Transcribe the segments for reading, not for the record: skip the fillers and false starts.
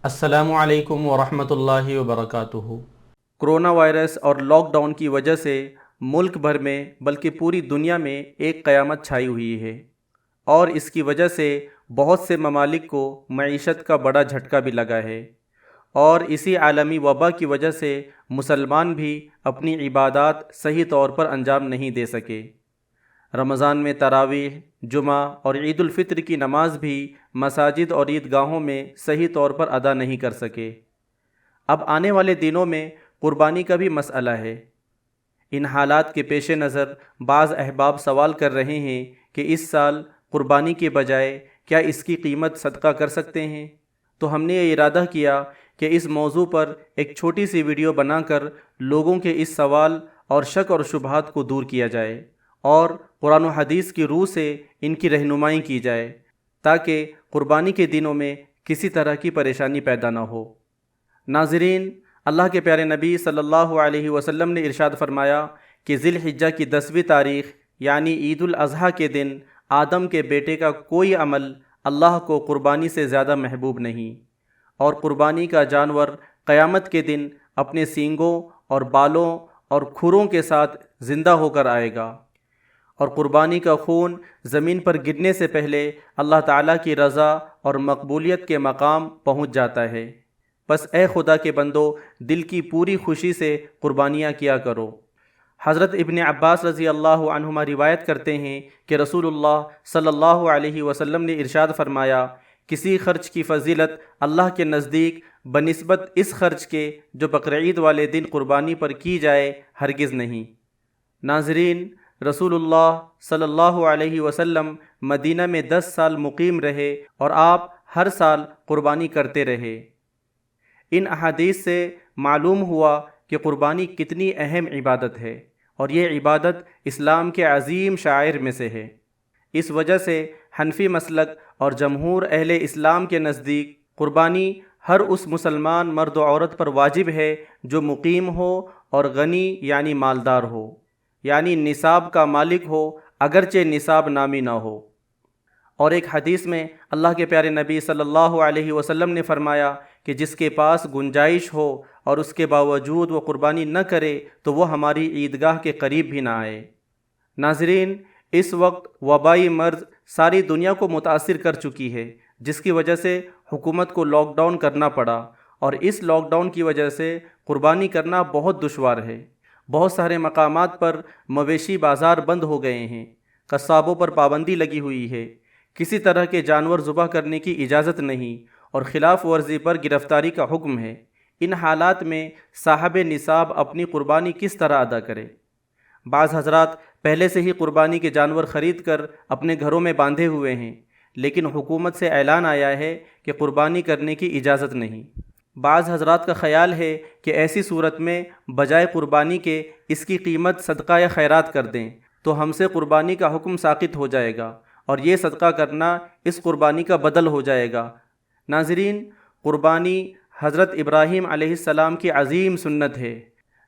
السلام علیکم ورحمۃ اللہ وبرکاتہ۔ کرونا وائرس اور لاک ڈاؤن کی وجہ سے ملک بھر میں بلکہ پوری دنیا میں ایک قیامت چھائی ہوئی ہے، اور اس کی وجہ سے بہت سے ممالک کو معیشت کا بڑا جھٹکا بھی لگا ہے، اور اسی عالمی وبا کی وجہ سے مسلمان بھی اپنی عبادات صحیح طور پر انجام نہیں دے سکے۔ رمضان میں تراویح، جمعہ اور عید الفطر کی نماز بھی مساجد اور عیدگاہوں میں صحیح طور پر ادا نہیں کر سکے۔ اب آنے والے دنوں میں قربانی کا بھی مسئلہ ہے۔ ان حالات کے پیش نظر بعض احباب سوال کر رہے ہیں کہ اس سال قربانی کے بجائے کیا اس کی قیمت صدقہ کر سکتے ہیں؟ تو ہم نے یہ ارادہ کیا کہ اس موضوع پر ایک چھوٹی سی ویڈیو بنا کر لوگوں کے اس سوال اور شک اور شبہات کو دور کیا جائے، اور قرآن و حدیث کی روح سے ان کی رہنمائی کی جائے، تاکہ قربانی کے دنوں میں کسی طرح کی پریشانی پیدا نہ ہو۔ ناظرین، اللہ کے پیارے نبی صلی اللہ علیہ وسلم نے ارشاد فرمایا کہ ذی الحجہ کی 10ویں تاریخ یعنی عید الاضحیٰ کے دن آدم کے بیٹے کا کوئی عمل اللہ کو قربانی سے زیادہ محبوب نہیں، اور قربانی کا جانور قیامت کے دن اپنے سینگوں اور بالوں اور کھروں کے ساتھ زندہ ہو کر آئے گا، اور قربانی کا خون زمین پر گرنے سے پہلے اللہ تعالیٰ کی رضا اور مقبولیت کے مقام پہنچ جاتا ہے۔ بس اے خدا کے بندو، دل کی پوری خوشی سے قربانیاں کیا کرو۔ حضرت ابن عباس رضی اللہ عنہما روایت کرتے ہیں کہ رسول اللہ صلی اللہ علیہ وسلم نے ارشاد فرمایا، کسی خرچ کی فضیلت اللہ کے نزدیک بنسبت اس خرچ کے جو بقرعید والے دن قربانی پر کی جائے ہرگز نہیں۔ ناظرین، رسول اللہ صلی اللہ علیہ وسلم مدینہ میں 10 سال مقیم رہے اور آپ ہر سال قربانی کرتے رہے۔ ان احادیث سے معلوم ہوا کہ قربانی کتنی اہم عبادت ہے، اور یہ عبادت اسلام کے عظیم شعائر میں سے ہے۔ اس وجہ سے حنفی مسلک اور جمہور اہل اسلام کے نزدیک قربانی ہر اس مسلمان مرد و عورت پر واجب ہے جو مقیم ہو اور غنی یعنی مالدار ہو، یعنی نصاب کا مالک ہو اگرچہ نصاب نامی نہ ہو۔ اور ایک حدیث میں اللہ کے پیارے نبی صلی اللہ علیہ وسلم نے فرمایا کہ جس کے پاس گنجائش ہو اور اس کے باوجود وہ قربانی نہ کرے تو وہ ہماری عیدگاہ کے قریب بھی نہ آئے۔ ناظرین، اس وقت وبائی مرض ساری دنیا کو متاثر کر چکی ہے، جس کی وجہ سے حکومت کو لاک ڈاؤن کرنا پڑا، اور اس لاک ڈاؤن کی وجہ سے قربانی کرنا بہت دشوار ہے۔ بہت سارے مقامات پر مویشی بازار بند ہو گئے ہیں، قصابوں پر پابندی لگی ہوئی ہے، کسی طرح کے جانور ذبح کرنے کی اجازت نہیں، اور خلاف ورزی پر گرفتاری کا حکم ہے۔ ان حالات میں صاحب نصاب اپنی قربانی کس طرح ادا کرے؟ بعض حضرات پہلے سے ہی قربانی کے جانور خرید کر اپنے گھروں میں باندھے ہوئے ہیں، لیکن حکومت سے اعلان آیا ہے کہ قربانی کرنے کی اجازت نہیں۔ بعض حضرات کا خیال ہے کہ ایسی صورت میں بجائے قربانی کے اس کی قیمت صدقہ یا خیرات کر دیں تو ہم سے قربانی کا حکم ساقط ہو جائے گا، اور یہ صدقہ کرنا اس قربانی کا بدل ہو جائے گا۔ ناظرین، قربانی حضرت ابراہیم علیہ السلام کی عظیم سنت ہے،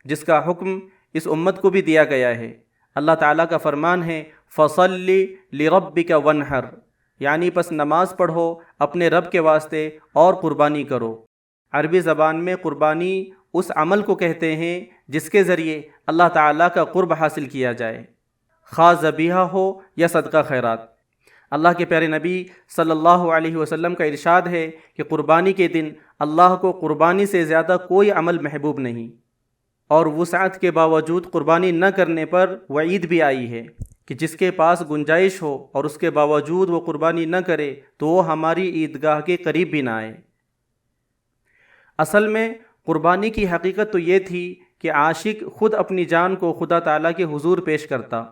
جس کا حکم اس امت کو بھی دیا گیا ہے۔ اللہ تعالیٰ کا فرمان ہے، فَصَلِّ لِرَبِّكَ وَانْحَرْ، یعنی پس نماز پڑھو اپنے رب کے واسطے اور قربانی کرو۔ عربی زبان میں قربانی اس عمل کو کہتے ہیں جس کے ذریعے اللہ تعالیٰ کا قرب حاصل کیا جائے، خواہ ذبیحہ ہو یا صدقہ خیرات۔ اللہ کے پیارے نبی صلی اللہ علیہ وسلم کا ارشاد ہے کہ قربانی کے دن اللہ کو قربانی سے زیادہ کوئی عمل محبوب نہیں، اور وسعت کے باوجود قربانی نہ کرنے پر وعید بھی آئی ہے کہ جس کے پاس گنجائش ہو اور اس کے باوجود وہ قربانی نہ کرے تو وہ ہماری عیدگاہ کے قریب بھی نہ آئے۔ اصل میں قربانی کی حقیقت تو یہ تھی کہ عاشق خود اپنی جان کو خدا تعالیٰ کے حضور پیش کرتا،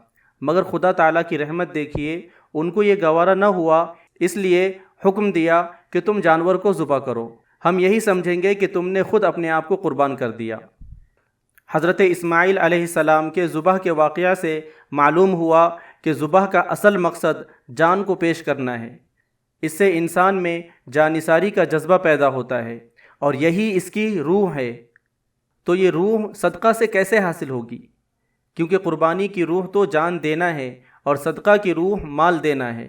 مگر خدا تعالیٰ کی رحمت دیکھیے، ان کو یہ گوارا نہ ہوا، اس لیے حکم دیا کہ تم جانور کو ذبح کرو، ہم یہی سمجھیں گے کہ تم نے خود اپنے آپ کو قربان کر دیا۔ حضرت اسماعیل علیہ السلام کے ذبح کے واقعہ سے معلوم ہوا کہ ذبح کا اصل مقصد جان کو پیش کرنا ہے۔ اس سے انسان میں جانثاری کا جذبہ پیدا ہوتا ہے، اور یہی اس کی روح ہے۔ تو یہ روح صدقہ سے کیسے حاصل ہوگی؟ کیونکہ قربانی کی روح تو جان دینا ہے، اور صدقہ کی روح مال دینا ہے۔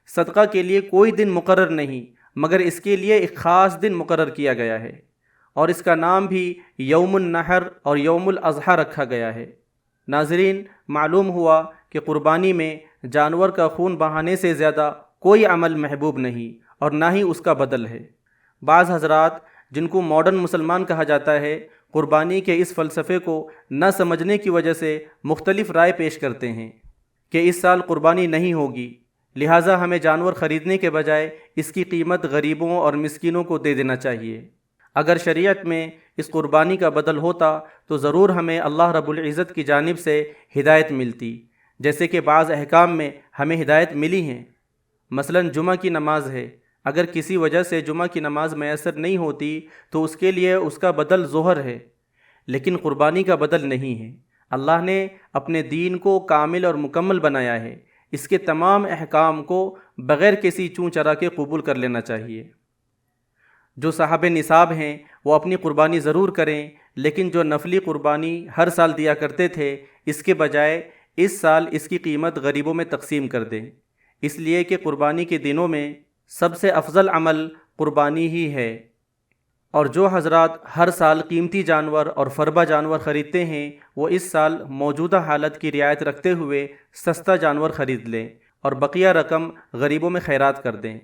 صدقہ کے لیے کوئی دن مقرر نہیں، مگر اس کے لیے ایک خاص دن مقرر کیا گیا ہے، اور اس کا نام بھی یوم النحر اور یوم الاضحیٰ رکھا گیا ہے۔ ناظرین، معلوم ہوا کہ قربانی میں جانور کا خون بہانے سے زیادہ کوئی عمل محبوب نہیں، اور نہ ہی اس کا بدل ہے۔ بعض حضرات جن کو ماڈرن مسلمان کہا جاتا ہے، قربانی کے اس فلسفے کو نہ سمجھنے کی وجہ سے مختلف رائے پیش کرتے ہیں کہ اس سال قربانی نہیں ہوگی، لہٰذا ہمیں جانور خریدنے کے بجائے اس کی قیمت غریبوں اور مسکینوں کو دے دینا چاہیے۔ اگر شریعت میں اس قربانی کا بدل ہوتا تو ضرور ہمیں اللہ رب العزت کی جانب سے ہدایت ملتی، جیسے کہ بعض احکام میں ہمیں ہدایت ملی ہیں۔ مثلا جمعہ کی نماز ہے، اگر کسی وجہ سے جمعہ کی نماز میسر نہیں ہوتی تو اس کے لیے اس کا بدل ظہر ہے، لیکن قربانی کا بدل نہیں ہے۔ اللہ نے اپنے دین کو کامل اور مکمل بنایا ہے، اس کے تمام احکام کو بغیر کسی چوں چرا کے قبول کر لینا چاہیے۔ جو صاحب نصاب ہیں وہ اپنی قربانی ضرور کریں، لیکن جو نفلی قربانی ہر سال دیا کرتے تھے، اس کے بجائے اس سال اس کی قیمت غریبوں میں تقسیم کر دیں، اس لیے کہ قربانی کے دنوں میں سب سے افضل عمل قربانی ہی ہے۔ اور جو حضرات ہر سال قیمتی جانور اور فربا جانور خریدتے ہیں، وہ اس سال موجودہ حالت کی رعایت رکھتے ہوئے سستا جانور خرید لیں اور بقیہ رقم غریبوں میں خیرات کر دیں۔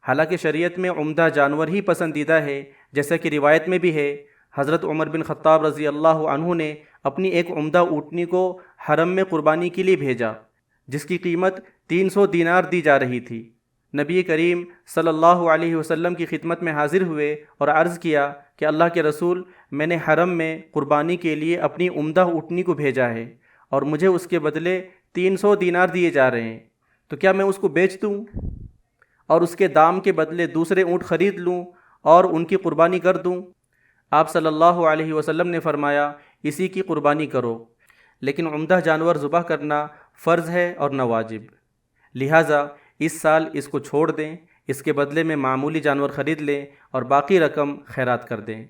حالانکہ شریعت میں عمدہ جانور ہی پسندیدہ ہے، جیسا کہ روایت میں بھی ہے، حضرت عمر بن خطاب رضی اللہ عنہ نے اپنی ایک عمدہ اونٹنی کو حرم میں قربانی کے لیے بھیجا، جس کی قیمت 300 دینار دی جا رہی تھی۔ نبی کریم صلی اللہ علیہ وسلم کی خدمت میں حاضر ہوئے اور عرض کیا کہ اللہ کے رسول، میں نے حرم میں قربانی کے لیے اپنی عمدہ اونٹنی کو بھیجا ہے اور مجھے اس کے بدلے 300 دینار دیے جا رہے ہیں، تو کیا میں اس کو بیچ دوں اور اس کے دام کے بدلے دوسرے اونٹ خرید لوں اور ان کی قربانی کر دوں؟ آپ صلی اللہ علیہ وسلم نے فرمایا، اسی کی قربانی کرو، لیکن عمدہ جانور ذبح کرنا فرض ہے اور نہ واجب، لہٰذا اس سال اس کو چھوڑ دیں، اس کے بدلے میں معمولی جانور خرید لیں اور باقی رقم خیرات کر دیں۔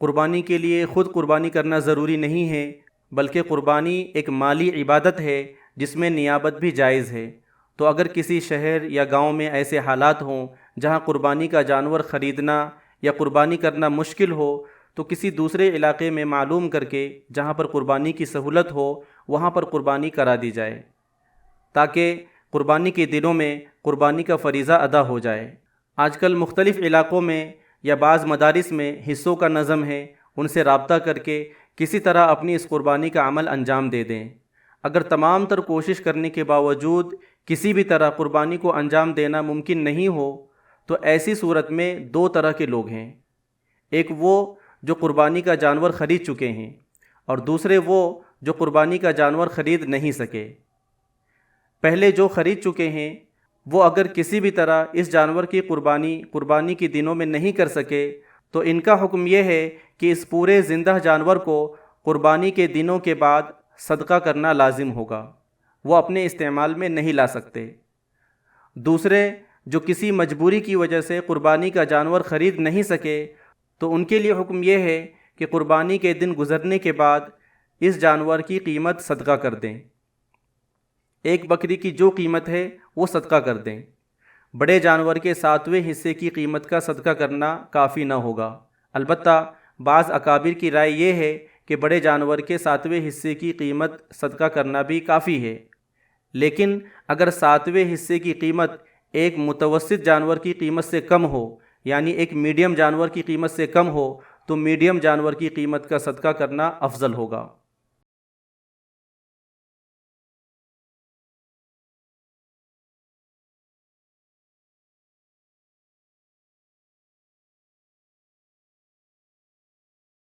قربانی کے لیے خود قربانی کرنا ضروری نہیں ہے، بلکہ قربانی ایک مالی عبادت ہے جس میں نیابت بھی جائز ہے۔ تو اگر کسی شہر یا گاؤں میں ایسے حالات ہوں جہاں قربانی کا جانور خریدنا یا قربانی کرنا مشکل ہو، تو کسی دوسرے علاقے میں معلوم کر کے جہاں پر قربانی کی سہولت ہو وہاں پر قربانی کرا دی جائے، تاکہ قربانی کے دنوں میں قربانی کا فریضہ ادا ہو جائے۔ آج کل مختلف علاقوں میں یا بعض مدارس میں حصوں کا نظم ہے، ان سے رابطہ کر کے کسی طرح اپنی اس قربانی کا عمل انجام دے دیں۔ اگر تمام تر کوشش کرنے کے باوجود کسی بھی طرح قربانی کو انجام دینا ممکن نہیں ہو، تو ایسی صورت میں دو طرح کے لوگ ہیں، ایک وہ جو قربانی کا جانور خرید چکے ہیں، اور دوسرے وہ جو قربانی کا جانور خرید نہیں سکے۔ پہلے جو خرید چکے ہیں وہ اگر کسی بھی طرح اس جانور کی قربانی کے دنوں میں نہیں کر سکے، تو ان کا حکم یہ ہے کہ اس پورے زندہ جانور کو قربانی کے دنوں کے بعد صدقہ کرنا لازم ہوگا، وہ اپنے استعمال میں نہیں لا سکتے۔ دوسرے جو کسی مجبوری کی وجہ سے قربانی کا جانور خرید نہیں سکے، تو ان کے لیے حکم یہ ہے کہ قربانی کے دن گزرنے کے بعد اس جانور کی قیمت صدقہ کر دیں۔ ایک بکری کی جو قیمت ہے وہ صدقہ کر دیں۔ بڑے جانور کے 7ویں حصے کی قیمت کا صدقہ کرنا کافی نہ ہوگا۔ البتہ بعض اکابر کی رائے یہ ہے کہ بڑے جانور کے 7ویں حصے کی قیمت صدقہ کرنا بھی کافی ہے، لیکن اگر 7ویں حصے کی قیمت ایک متوسط جانور کی قیمت سے کم ہو، یعنی ایک میڈیم جانور کی قیمت سے کم ہو، تو میڈیم جانور کی قیمت کا صدقہ کرنا افضل ہوگا۔